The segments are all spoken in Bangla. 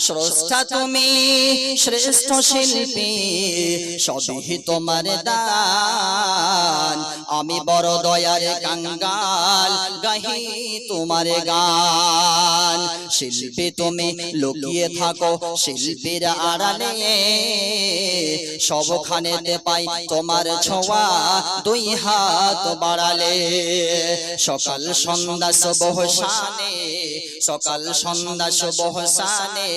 স্রষ্টা তুমি শ্রেষ্ঠ শিল্পী সবই তোমার দান আমি বড় দয়ার কাঙ্গাল গাহি তোমার গান শিল্পী তুমি লুকিয়ে থাকো শিল্পীর আড়ালে সবখানেতে পাই তোমার ছোঁয়া দুই হাত বাড়ালে সকাল সন্ধ্যা সুবহ শানে সকাল সন্ধ্যা সুবহ শানে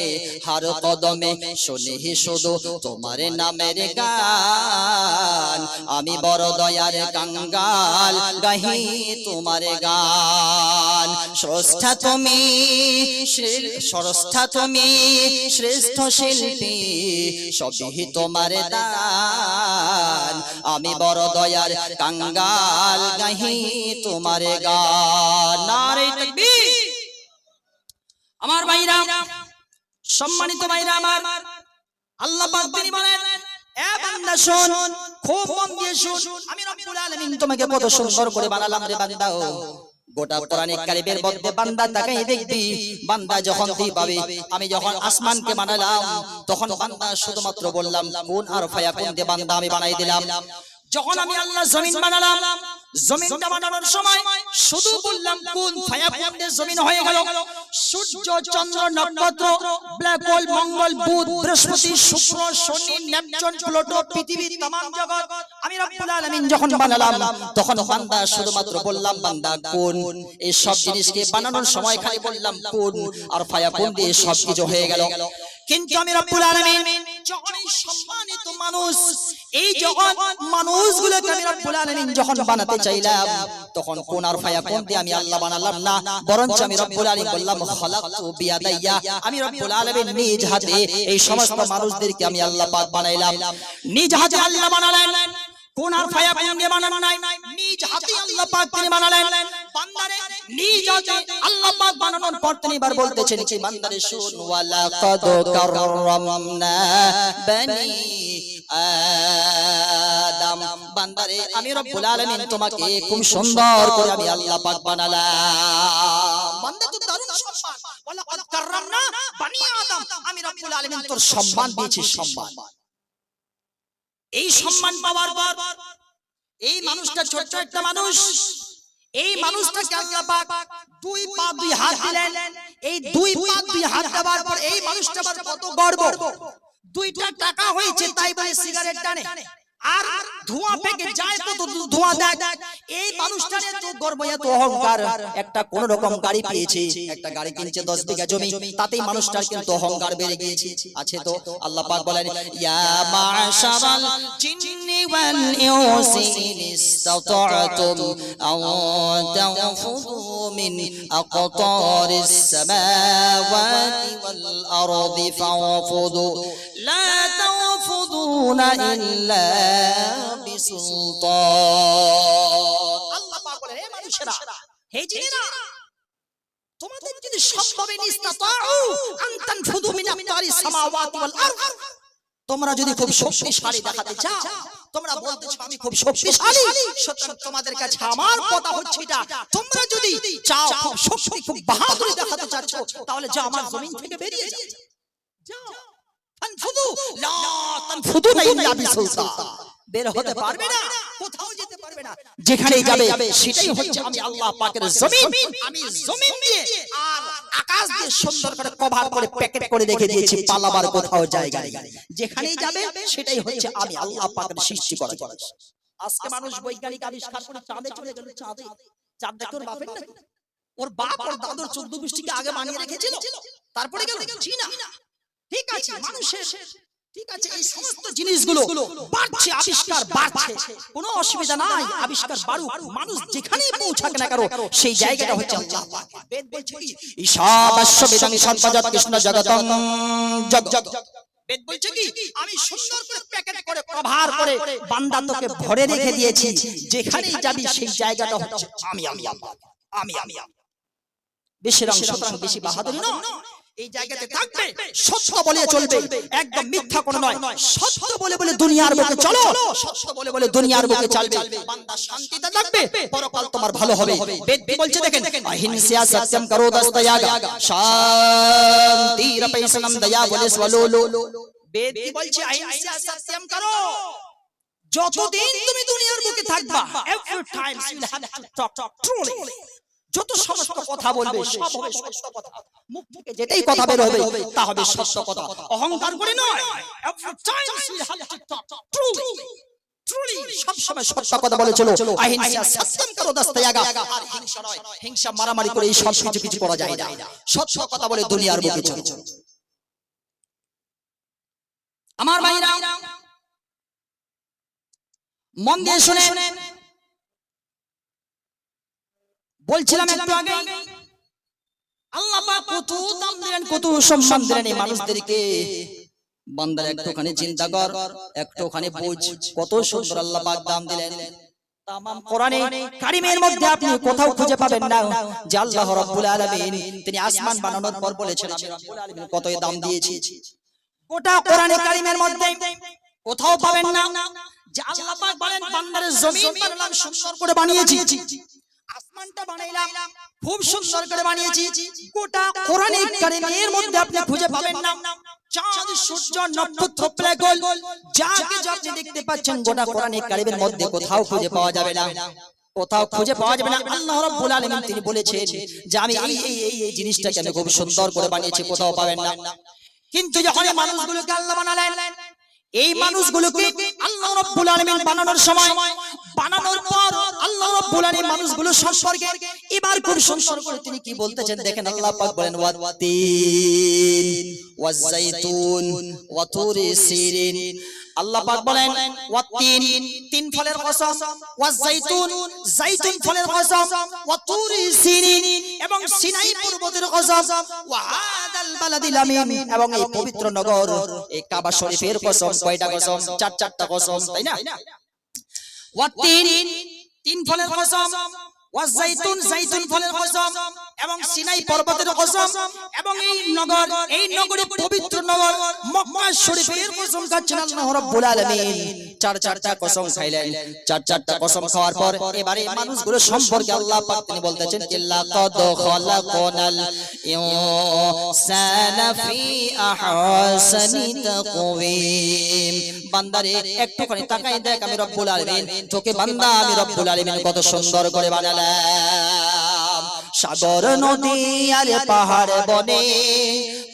হর কদমে শুনি শুধু তোমার নামের গান আমি বড় দয়ার কাঙ্গাল গাহি তোমার গান স্রষ্টা তুমি শ্রেষ্ঠ শিল্পী সবই তোমার দান আমি বড় দয়ার কাঙ্গাল গাহি তোমার গান নারে তাকবীর আমার ভাইরা সম্মানিত ভাইরা আমার আল্লাহ পাক তিনি বলেন এ বান্দা শুন খুব মন দিয়ে শুন আমি রব্বুল আলামিন তোমাকে কত সুন্দর করে বানালাম রে বান্দা ও গোটা কোরআনিক কারিমের মধ্যে বান্দা তাকাই দেখবি বান্দা যখন তুই পাবি আমি যখন আসমানকে বানালাম তখন বান্দা শুধুমাত্র বললাম কোন আর ফায়াকুন দিয়ে বান্দা আমি বানাই দিলাম যখন আমি আল্লাহ জমিন বানালাম জমিনটা বানানোর সময় শুধু বললাম কোন ফায়াকুন দিয়ে জমিন হয়ে গেল সূর্য চন্দ্র নক্ষত্র ব্ল্যাক হোল মঙ্গল বুধ বৃহস্পতি শুক্র শনি নেপচুন প্লুটো পৃথিবী तमाम জগৎ আমি রব্বুল আলামিন যখন বানালাম তখন বান্দা শুধুমাত্র বললাম বান্দা কোন এই সব জিনিসকে বানানোর সময় খালি বললাম কোন আর ফায়াকুন দিয়ে সব কিছু হয়ে গেল কিন্তু আমি রব্বুল আলামিন যখন এই সম্মানিত মানুষ এই জগৎ মানুষগুলোকে আমি রব্বুল আলামিন যখন বানাতে চাইলাম তখন কোন আর ফায়াকুন দিয়ে আমি আল্লাহ বানালাম না বরঞ্চ আমি রব্বুল আলামিন বললাম খালাকতু বিয়াদাইয়া আমি রব্বুল আলামিন নিজ হাতে এই সমস্ত মানুষদেরকে আমি আল্লাহ পাক বানাইলাম নিজ হাতে আল্লাহ বানালেন কোন আর ফায়াকুন দিয়ে বানানো নাই নিজ হাতে আল্লাহ পাক তিনি বানালেন বান্দারে নিজ হাতে আল্লাহ পাক বানানোর পর তিনি বার বলতেছেন কি বান্দারে শুন ওয়ালা কাদ কাররামনা বানি আদম বান্দারে আমি রব্বুল আলামিন তোমাকে খুব সুন্দর করে আমি আল্লাহ পাক বানালাম বান্দা তো দারুণ সম্মান ওয়ালা কাদ কাররামনা বানি আদম আমি রব্বুল আলামিন তোর সম্মান দিয়েছি সম্মান এই সম্মান পাওয়ার পর এই মানুষটা ছোট একটা মানুষ এই মানুষটাকে আল্লাহ পাক দুই পা দুই হাত দিলেন এই দুই পা দুই হাত দেওয়ার পর এই মানুষটা কত গর্ব দুইটা টাকা হয়েছে তাই বলে সিগারেট টানে আর ধোঁয়া ফেকে যায় কত ধোঁয়া দেয় এই মানুষটার এত গর্ব এত অহংকার একটা কোন রকম গাড়ি পেয়েছে একটা গাড়ি কিনছে 10 বিঘা জমি তাতেই মানুষটার কিন্তু অহংকার বেড়ে গিয়েছে আছে তো আল্লাহ পাক বলেন ইয়া মাশারাল জিন্নি ওয়াল ইনসি ইসতাতা'তুম আও তানফুযু মিন আকতারিস সামাওয়াতি ওয়াল আরদি ফানফুযু লা তানফুযুনা ইল্লা বিসুলতান আল্লাহ পাক বলেন হে মানুষেরা হে জিনেরা তোমাদের যদি সম্ভব ইসতাতাউ আন তানফুযু মিন আকতারিস সামাওয়াতি ওয়াল আরদ তোমরা যদি খুব শক্তিশালী দেখাতে চাও তোমরা বলতেছো আমি খুব শক্তিশালী সুতরাং তোমাদের কাছে আমার কথা হচ্ছে এটা তোমরা যদি চাও খুব শক্তি খুব বাহাদুরি দেখাতে চাচ্ছ তাহলে যাও আমার জমিন থেকে বেরিয়ে যাও যাও তানফুযু লা তানফুযুনা ইল্লা বিসুলতান বের হতে পারবে না কোথাও যেতে পারবে না যেখানেই যাবে সেটাই হচ্ছে আমি আল্লাহ পাকের জমিন আমি জমিন দিয়ে আর আকাশ দিয়ে সুন্দর করে কভার করে প্যাকেট করে রেখে দিয়েছি পালাবার কোথাও জায়গা নেই যেখানেই যাবে সেটাই হচ্ছে আমি আল্লাহ পাকের সৃষ্টি করা আজকে মানুষ বৈজ্ঞানিক আবিষ্কার করে চাঁদে চলে গেল চাঁদ দেখতে ওর বাপের না ওর বাপ ওর দাদুর 14 গোষ্ঠীকে আগে বানিয়ে রেখেছিল তারপরে গেল চীনা ঠিক আছে মানুষের ঠিক আছে এই সমস্ত জিনিসগুলো বাড়ছে আবিষ্কার বাড়ছে কোনো অসুবিধা নাই আবিষ্কার বাড়ুক মানুষ যেখানেই পৌঁছাক না কেন সেই জায়গাটা হচ্ছে আল্লাহ পাক বেদ বলছে কি ঈশাবাস্য বেদাং সম্পজাত কৃষ্ণ জগতং জগ বেদ বলছে কি আমি সুন্দর করে প্যাকেট করে কভার করে বান্দা তোকে ভরে রেখে দিয়েছি যেখানেই যাবি সেই জায়গাটা হচ্ছে আমি বেশি রং সুতরাং বেশি বাহাদুরি নয় এই জায়গাতে থাকবে, সত্য বলে চলবে, একদম মিথ্যা কোনো নয়। সত্য বলে বলে দুনিয়ার বুকে চলো, সত্য বলে বলে দুনিয়ার বুকে চলবে, বান্দা শান্তিতে থাকবে, পরকাল তোমার ভালো হবে। বেদ কি বলছে দেখেন, অহিংসা সত্যম করো দস্তয়াগা, শান্তি রপে সনম দয়া বলে swallow। বেদ কি বলছে, অহিংসা সত্যম করো। যতদিন তুমি দুনিয়ার বুকে থাকবা, every time you will have to talk truly। যত সমস্ত কথা বলবে সব হবে সত্য কথা, মুখ থেকে যেটাই কথা বের হবে তা হবে সত্য কথা, অহংকার করে নয়। every time you will have to talk truly। সব সময় সত্য কথা বলে চলো। অহিংসা সত্যম করো দস্তয়াগা। আর হিংসা নয়, হিংসা মারামারি করে এই সব কিছু করা যায় না। সত্য কথা বলে দুনিয়ার বুকে চলো। আমার ভাইরা মন দিয়ে শুনেন, বলছিলাম একটু আগে, আল্লাহ পাক কত দাম দিলেন, কত সম্মান দিলেন এই মানুষদেরকে। বান্দার একটুখানি চিন্তা কর, একটুখানি বুঝ, কত সুন্দর আল্লাহ পাক দাম দিলেন। তামাম কোরআনে কারিমের মধ্যে আপনি কোথাও খুঁজে পাবেন না যে আল্লাহ রাব্বুল আলামিন তিনি আসমান বানানোর পর বলেছেন আমি রাব্বুল আলামিন কত দাম দিয়েছি। গোটা কোরআনে কারিমের মধ্যে কোথাও পাবেন না যে আল্লাহ পাক বলেন বান্দারে জমিন বানালাম, সুন্দর করে বানিয়েছি, আসমানটা বানাইলাম, খুব সুন্দর করে বানিয়েছি। গোটা কোরআনে কারিমের মধ্যে আপনি খুঁজে পাবেন না। চাঁদ, সূর্য, নক্ষত্র, ব্ল্যাক হোল যাকে যা আপনি দেখতে পাচ্ছেন গোটা কোরআনে কারিমের মধ্যে কোথাও খুঁজে পাওয়া যাবে না, কোথাও খুঁজে পাওয়া যাবে না। আল্লাহ রাব্বুল আলামিন তিনি বলেছেন যে আমি এই জিনিসটাকে আমি খুব সুন্দর করে বানিয়েছি, কোথাও পাবেন না। কিন্তু যখন এই মানুষগুলোকে আল্লাহ বানালেন, এই মানুষগুলোকে আল্লাহ রাব্বুল আলামিন বানানোর সময়, বানানোর পর আল্লাহ রাব্বুল আলামিন মানুষগুলো সম্পর্কে এবার খুব সুন্দর করে তিনি কি বলতেছেন দেখেন। আল্লাহ পাক বলেন ওয়াত্তিন ওয়াজাইতুন ওয়া তুরি সিরিন। আল্লাহ পাক বলেন ওয়াত্তিন, তিন ফলের কসম, ওয়াজাইতুন, জাইতুন ফলের কসম, ওয়া তুরি সিরিন, এবং সিনাই পর্বতের কসম, ওয়া হাদাল বালাদিল আমিন, এবং এই পবিত্র নগর এই কাবা শরীফের কসম। কয়টা কসম? চারটা কসম, তাই না? ওয়াত্তিন, তিন ফলের কসম, ওয়াজাইতুন, জাইতুন ফলের কসম, এবং সিনাই পর্বতের কসম, এবং এই নগর, এই নগরে পবিত্র নগর মক্কা শরীফের কসম খাচ্ছেন আল্লাহ রাব্বুল আলামিন। চারটা কসম খাইলেন। চারটা কসম খাওয়ার পর এবারে মানুষগুলো সম্পর্কে আল্লাহ পাক তিনি বলতেছেন ইল্লা কাদ খালাকনাল ইনসানা ফি আহসানি তাকওয়িম। বান্দারে একটুখানি তাকাই দেখ, আমি রব্বুল আলামিন তোকে বান্দা আমি রব্বুল আলামিন কত সুন্দর করে বানালাম। সাগর, নদী আর পাহাড় বনে,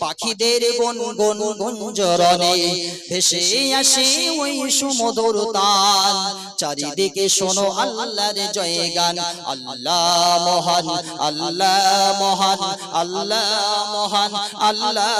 পাখিদের গুনগুন গুঞ্জরণে ভেসে আসে ওই সুমধুর তান। চারিদিকে শোনো আল্লাহর জয়গান, আল্লাহ মহান, আল্লাহ মহান, আল্লাহ মহান, আল্লাহ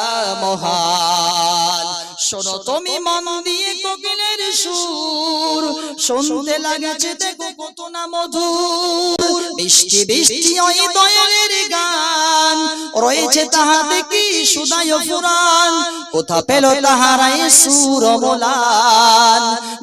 মহান। শোনো তুমি মন দিয়ে কোকিলের সুর, শুনতে লাগছে দেখো কত না মধুর। বৃষ্টি বৃষ্টি ওই দয়ালের গান, রয়েছে তাহাতে কি সুদায় ফুরান। কোথা পেল তাহারাই সুর মোলান,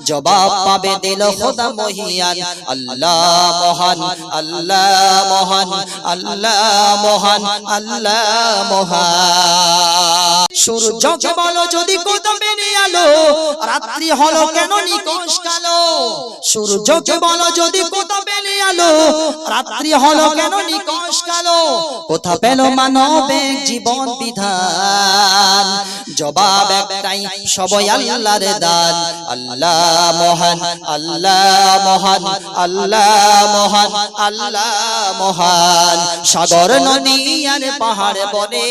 জবাব পাবে দিল খোদা মহিয়ান। আল্লাহ মহান, আল্লাহ মহান, আল্লাহ মহান, আল্লাহ মহান। সূর্যকে বলো যদি কোথা বেরিয়ে আলো, রাত্রি হলো কেন নিকশ কালো। সূর্যকে বলো যদি কোথা বেরিয়ে আলো, রাত্রি হলো কেন নিকশ কালো। কোথা পেল মানবিক জীবন বিধান, জবাব একটাই সবই আল্লাহর দান। আল্লাহ মহান, আল্লাহ মহান, আল্লাহ মহান, আল্লাহ মহান। সাগর, নদী আর পাহাড় বনে,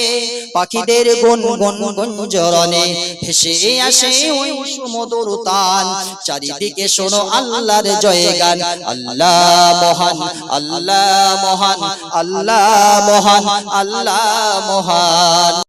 পাখিদের গুনগুন গুঞ্জরণে ভেসে আসে ওই সুমধুর তান। চারিদিকে শোনো আল্লাহর জয়গান, আল্লাহ মহান, আল্লাহ মহান, আল্লাহ মহান, আল্লাহ মহান।